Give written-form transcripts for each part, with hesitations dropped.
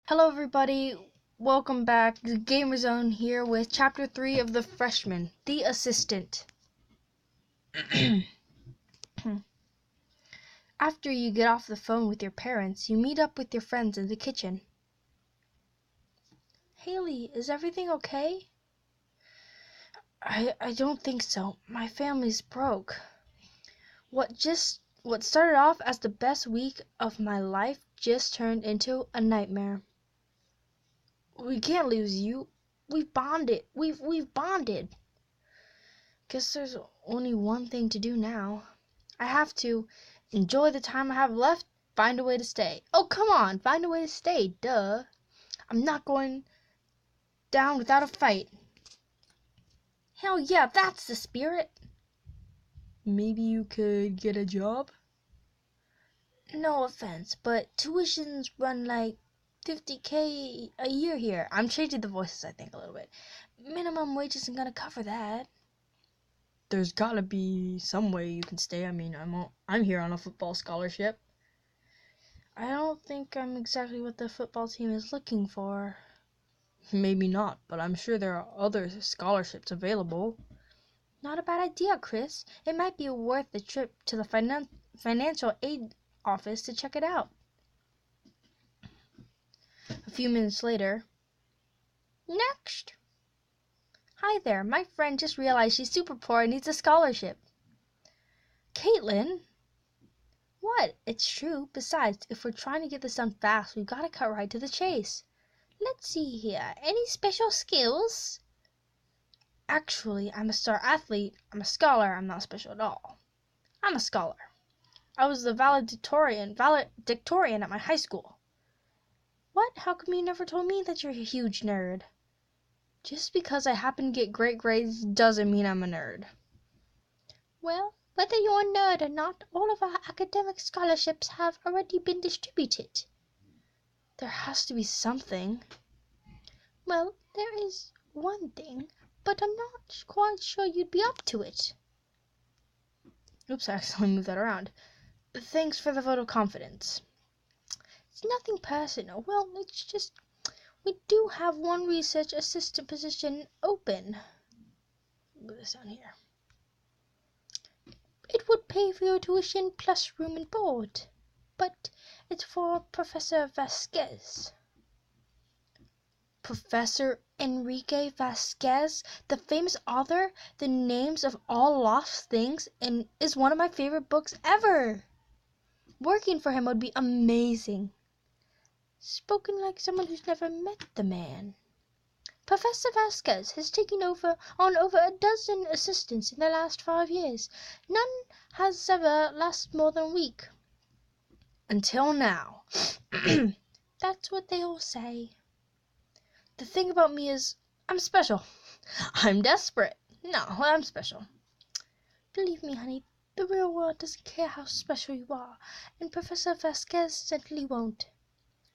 Hello everybody, welcome back. The Gamer Zone here with Chapter 3 of The Freshman, The Assistant. After you get off the phone with your parents, you meet up with your friends in the kitchen. Heyy, is everything okay? I don't think so. My family's broke. What started off as the best week of my life just turned into a nightmare. We can't lose you. We've bonded. We've bonded. Guess there's only one thing to do now. I have to enjoy the time I have left, find a way to stay. Oh, come on, find a way to stay, duh. I'm not going down without a fight. Hell yeah, that's the spirit. Maybe you could get a job? No offense, but tuitions run like $50K a year here. I'm changing the voices, I think, a little bit. Minimum wage isn't gonna cover that. There's gotta be some way you can stay. I mean, I'm here on a football scholarship. I don't think I'm exactly what the football team is looking for. Maybe not, but I'm sure there are other scholarships available. Not a bad idea, Chris. It might be worth a trip to the financial aid office to check it out. A few minutes later. Next! Hi there, my friend just realized she's super poor and needs a scholarship. Caitlin? What? It's true. Besides, if we're trying to get this done fast, we've got to cut right to the chase. Let's see here. Any special skills? Actually, I'm a star athlete. I'm a scholar. I'm not special at all. I'm a scholar. I was the valedictorian at my high school. What? How come you never told me that you're a huge nerd? Just because I happen to get great grades doesn't mean I'm a nerd. Well, whether you're a nerd or not, all of our academic scholarships have already been distributed. There has to be something. Well, there is one thing, but I'm not quite sure you'd be up to it. Oops, I accidentally moved that around. Thanks for the vote of confidence. It's nothing personal. Well, it's just we do have one research assistant position open. Move this down here. It would pay for your tuition plus room and board, but it's for Professor Vasquez. Professor Enrique Vasquez, the famous author, The Names of All Lost Things, and is one of my favorite books ever. Working for him would be amazing. Spoken like someone who's never met the man. Professor Vasquez has taken over a dozen assistants in the last 5 years. None has ever lasted more than a week. Until now. That's what they all say. The thing about me is, I'm special. I'm desperate. No, I'm special. Believe me, honey, the real world doesn't care how special you are, and Professor Vasquez certainly won't.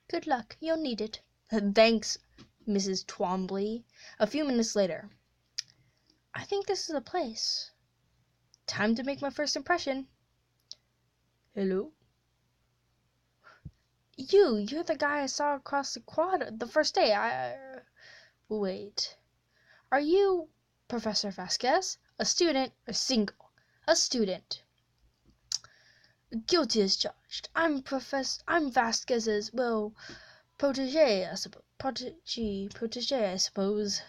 Good luck, you'll need it. Thanks, Mrs. Twombly. A few minutes later. I think this is the place. Time to make my first impression. Hello? You're the guy I saw across the quad the first day. Wait. Are you Professor Vasquez? A student or single? A student. Guilty as charged. I'm Vasquez's, protege, I suppose.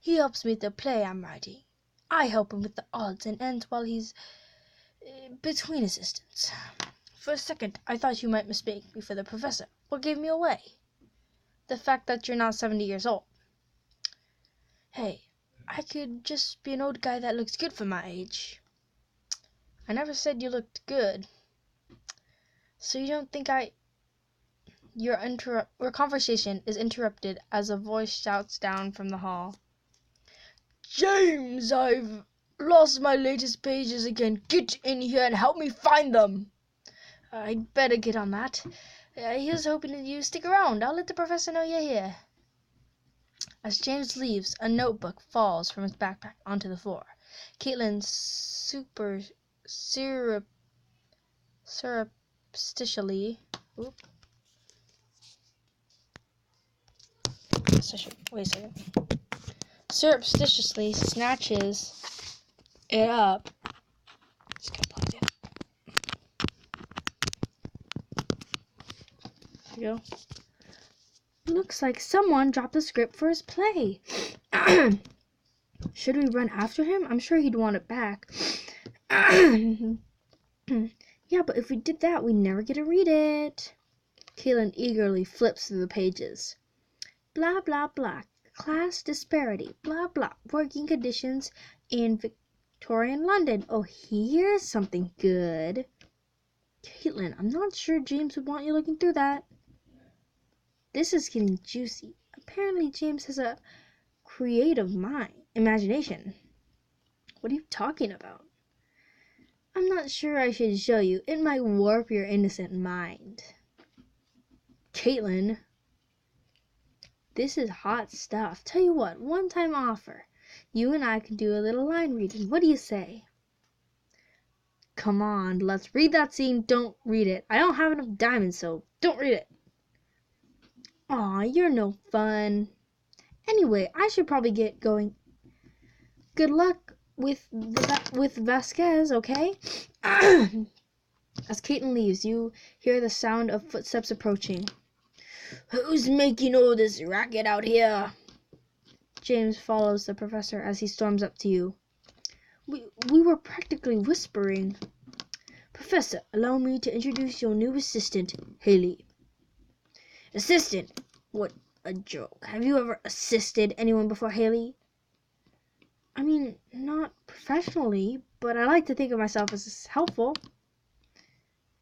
He helps me with the play I'm writing. I help him with the odds and ends while he's between assistants. For a second, I thought you might mistake me for the professor. What gave me away? The fact that you're not 70 years old. Hey, I could just be an old guy that looks good for my age. I never said you looked good. So you don't think Your conversation is interrupted as a voice shouts down from the hall. James, I've lost my latest pages again. Get in here and help me find them. I'd better get on that. He was hoping that you stick around. I'll let the professor know you're here. As James leaves, a notebook falls from his backpack onto the floor. Caitlin surreptitiously Wait a second. Surreptitiously snatches it up. Just gonna plug it. There you go. Looks like someone dropped the script for his play. Should we run after him? I'm sure he'd want it back. Yeah, but if we did that, we'd never get to read it. Caitlin eagerly flips through the pages. Blah, blah, blah. Class disparity. Blah, blah. Working conditions in Victorian London. Oh, here's something good. Caitlin, I'm not sure James would want you looking through that. This is getting juicy. Apparently James has a creative imagination. What are you talking about? I'm not sure I should show you. It might warp your innocent mind. Caitlin, this is hot stuff. Tell you what, one-time offer. You and I can do a little line reading. What do you say? Come on, let's read that scene. Don't read it. I don't have enough diamonds, so don't read it. Aw, you're no fun. Anyway, I should probably get going. Good luck with Vasquez, okay? As Caitlin leaves, you hear the sound of footsteps approaching. Who's making all this racket out here? James follows the professor as he storms up to you. We were practically whispering. Professor, allow me to introduce your new assistant, Heyy. Assistant? What a joke. Have you ever assisted anyone before, Heyy? I mean, not professionally, but I like to think of myself as helpful.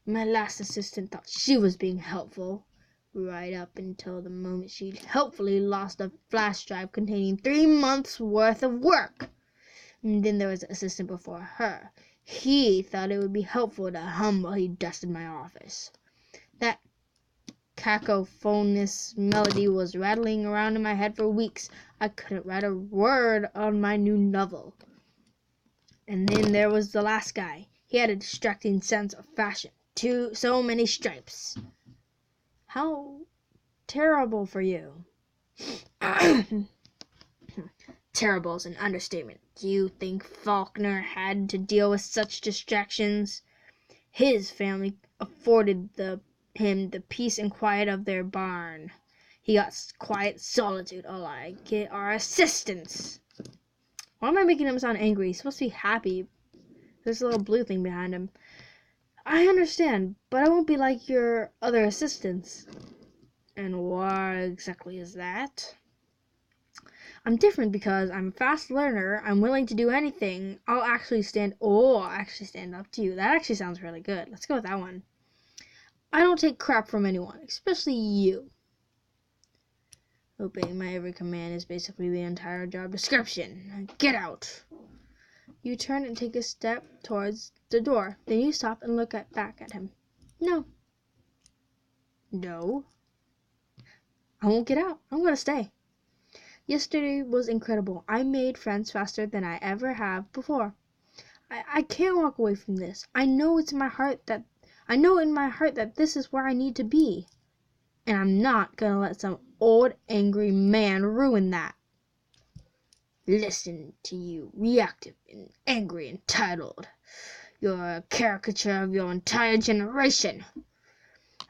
My last assistant thought she was being helpful, right up until the moment she'd helpfully lost a flash drive containing 3 months' worth of work. And then there was an assistant before her. He thought it would be helpful to hum while he dusted my office. That cacophonous melody was rattling around in my head for weeks. I couldn't write a word on my new novel. And then there was the last guy. He had a distracting sense of fashion. So many stripes. How terrible for you. Terrible is an understatement. Do you think Faulkner had to deal with such distractions? His family afforded him the peace and quiet of their barn. He got quiet solitude. All I get are assistants. Why am I making him sound angry? He's supposed to be happy. There's a little blue thing behind him. I understand, but I won't be like your other assistants. And why exactly is that? I'm different because I'm a fast learner. I'm willing to do anything. I'll actually stand up to you. That actually sounds really good. Let's go with that one. I don't take crap from anyone, especially you. Obeying my every command is basically the entire job description. Get out. You turn and take a step towards the door. Then you stop and look back at him. No. No. I won't get out. I'm going to stay. Yesterday was incredible. I made friends faster than I ever have before. I can't walk away from this. I know in my heart that this is where I need to be. And I'm not going to let some old angry man ruin that. Listen to you, reactive and angry, entitled. You're a caricature of your entire generation.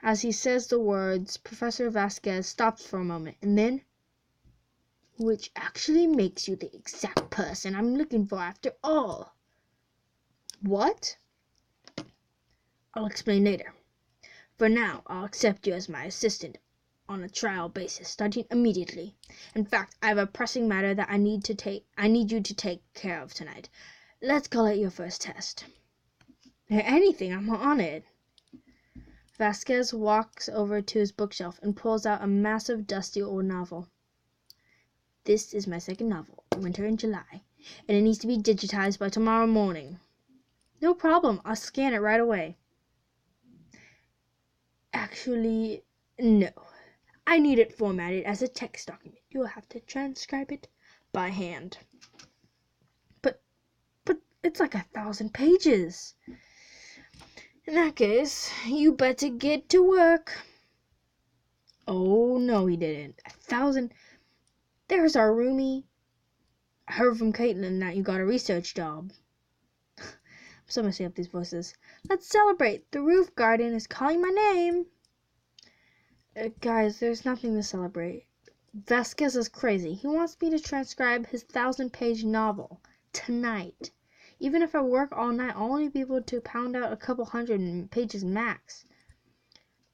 As he says the words, Professor Vasquez stops for a moment, and then, which actually makes you the exact person I'm looking for after all. What? I'll explain later. For now, I'll accept you as my assistant on a trial basis, starting immediately. In fact, I have a pressing matter that I need you to take care of tonight. Let's call it your first test. Anything, I'm on it. Vasquez walks over to his bookshelf and pulls out a massive, dusty old novel. This is my second novel, Winter in July, and it needs to be digitized by tomorrow morning. No problem, I'll scan it right away. Actually, no. I need it formatted as a text document. You'll have to transcribe it by hand. But it's like 1,000 pages. In that case, you better get to work. Oh, no, he didn't. 1,000. There's our roomie. I heard from Caitlin that you got a research job. So messing up these voices. Let's celebrate. The roof garden is calling my name. Guys, there's nothing to celebrate. Vasquez is crazy. He wants me to transcribe his 1,000-page novel tonight. Even if I work all night, I'll only be able to pound out a couple hundred pages max.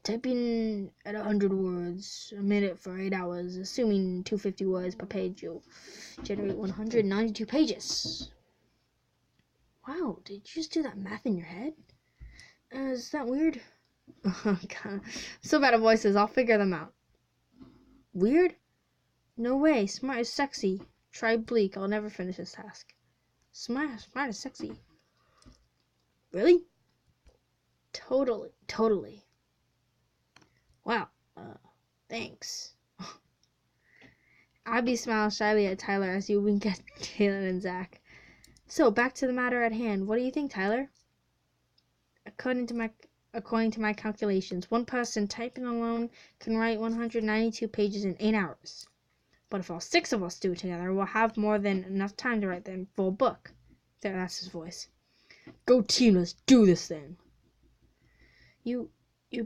Typing at 100 words a minute for 8 hours, assuming 250 words per page, you'll generate 192 pages. Wow, did you just do that math in your head? Is that weird? Oh, God. So bad at voices, I'll figure them out. Weird? No way, smart is sexy. Try bleak, I'll never finish this task. Smart is sexy. Really? Totally. Wow, thanks. Abby smiles shyly at Tyler as you wink at Jalen and Zach. So, back to the matter at hand. What do you think, Tyler? According to my calculations, one person typing alone can write 192 pages in 8 hours. But if all 6 of us do it together, we'll have more than enough time to write the full book. There, that's his voice. Go team, let's do this thing. You'd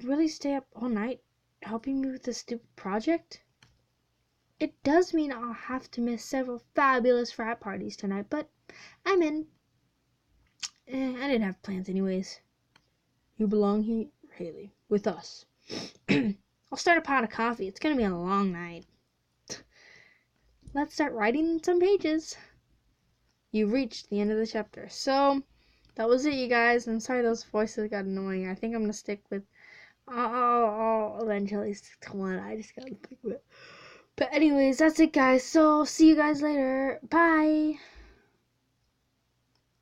really stay up all night helping me with this stupid project? It does mean I'll have to miss several fabulous frat parties tonight, but I'm in. I didn't have plans anyways. You belong here, Haley, with us. I'll start a pot of coffee. It's gonna be a long night. Let's start writing some pages. You've reached the end of the chapter. So, that was it, you guys. I'm sorry those voices got annoying. I think I'm gonna stick with... I'll eventually stick to one. I just gotta think of it. But anyways, that's it, guys. So, see you guys later. Bye!